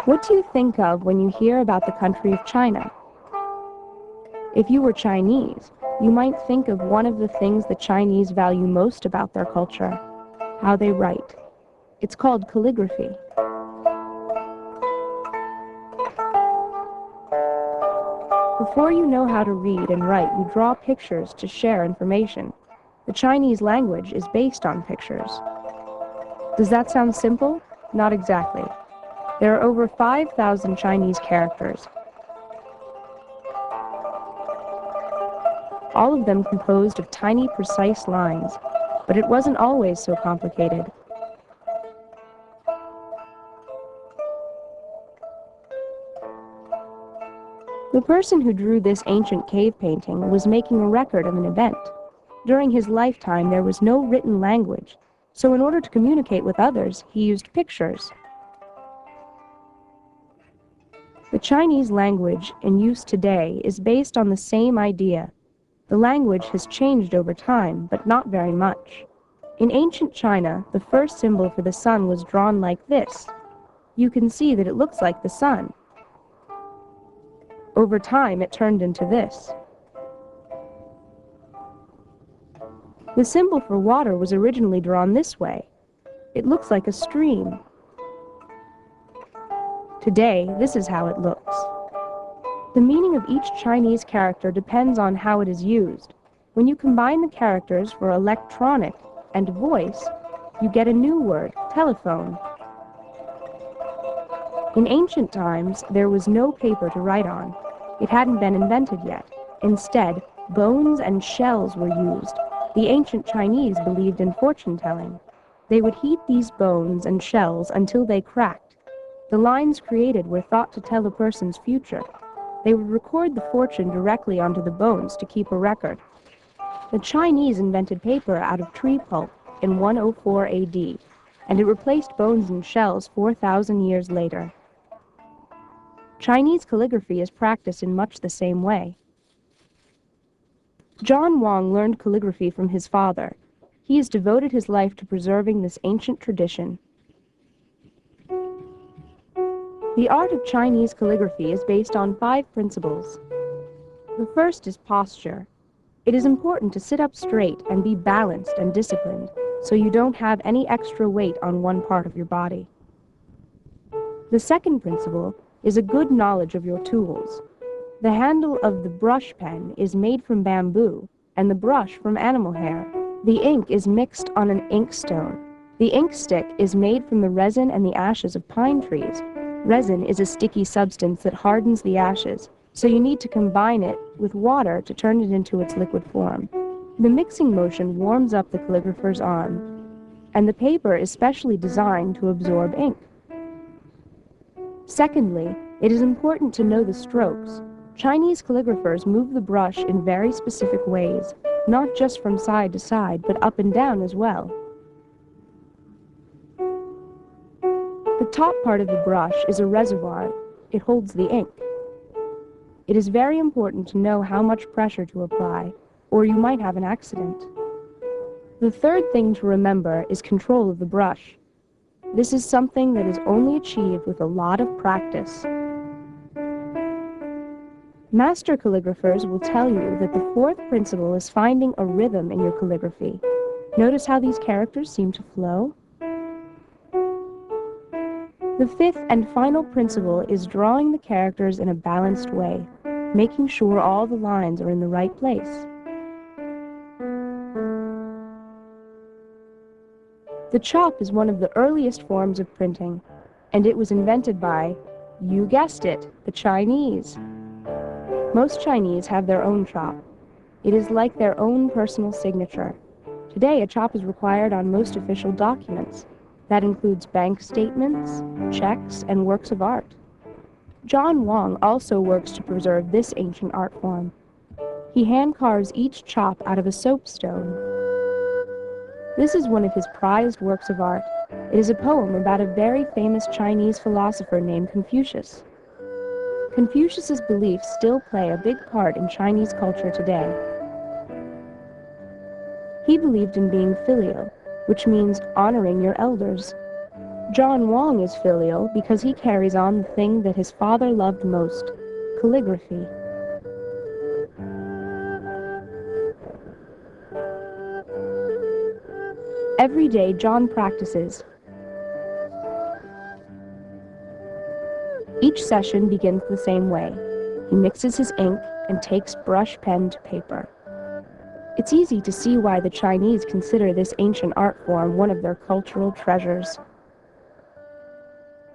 What do you think of when you hear about the country of China? If you were Chinese, you might think of one of the things the Chinese value most about their culture: how they write. It's called calligraphy. Before you know how to read and write, you draw pictures to share information. The Chinese language is based on pictures. Does that sound simple? Not exactly. There are over 5,000 Chinese characters, all of them composed of tiny, precise lines, but it wasn't always so complicated. The person who drew this ancient cave painting was making a record of an event. During his lifetime, there was no written language, so in order to communicate with others, he used pictures. The Chinese language in use today is based on the same idea. The language has changed over time, but not very much. In ancient China, the first symbol for the sun was drawn like this. You can see that it looks like the sun. Over time, it turned into this. The symbol for water was originally drawn this way. It looks like a stream. Today, this is how it looks. The meaning of each Chinese character depends on how it is used. When you combine the characters for electronic and voice, you get a new word, telephone. In ancient times, there was no paper to write on. It hadn't been invented yet. Instead, bones and shells were used. The ancient Chinese believed in fortune-telling. They would heat these bones and shells until they cracked. The lines created were thought to tell a person's future. They would record the fortune directly onto the bones to keep a record. The Chinese invented paper out of tree pulp in 104 AD, and it replaced bones and shells 4,000 years later. Chinese calligraphy is practiced in much the same way. John Wang learned calligraphy from his father. He has devoted his life to preserving this ancient tradition. The art of Chinese calligraphy is based on 5 principles. The first is posture. It is important to sit up straight and be balanced and disciplined, so you don't have any extra weight on one part of your body. The second principle is a good knowledge of your tools. The handle of the brush pen is made from bamboo, and the brush from animal hair. The ink is mixed on an inkstone. The ink stick is made from the resin and the ashes of pine trees. Resin is a sticky substance that hardens the ashes, so you need to combine it with water to turn it into its liquid form. The mixing motion warms up the calligrapher's arm, and the paper is specially designed to absorb ink. Secondly, it is important to know the strokes. Chinese calligraphers move the brush in very specific ways, not just from side to side, but up and down as well. The top part of the brush is a reservoir. It holds the ink. It is very important to know how much pressure to apply, or you might have an accident. The third thing to remember is control of the brush. This is something that is only achieved with a lot of practice. Master calligraphers will tell you that the fourth principle is finding a rhythm in your calligraphy. Notice how these characters seem to flow? The fifth and final principle is drawing the characters in a balanced way, making sure all the lines are in the right place. The chop is one of the earliest forms of printing, and it was invented by, you guessed it, the Chinese. Most Chinese have their own chop. It is like their own personal signature. Today, a chop is required on most official documents. That includes bank statements, checks, and works of art. John Wang also works to preserve this ancient art form. He hand carves each chop out of a soapstone. This is one of his prized works of art. It is a poem about a very famous Chinese philosopher named Confucius. Confucius's beliefs still play a big part in Chinese culture today. He believed in being filial, which means honoring your elders. John Wong is filial because he carries on the thing that his father loved most, calligraphy. Every day, John practices. Each session begins the same way. He mixes his ink and takes brush pen to paper. It's easy to see why the Chinese consider this ancient art form one of their cultural treasures.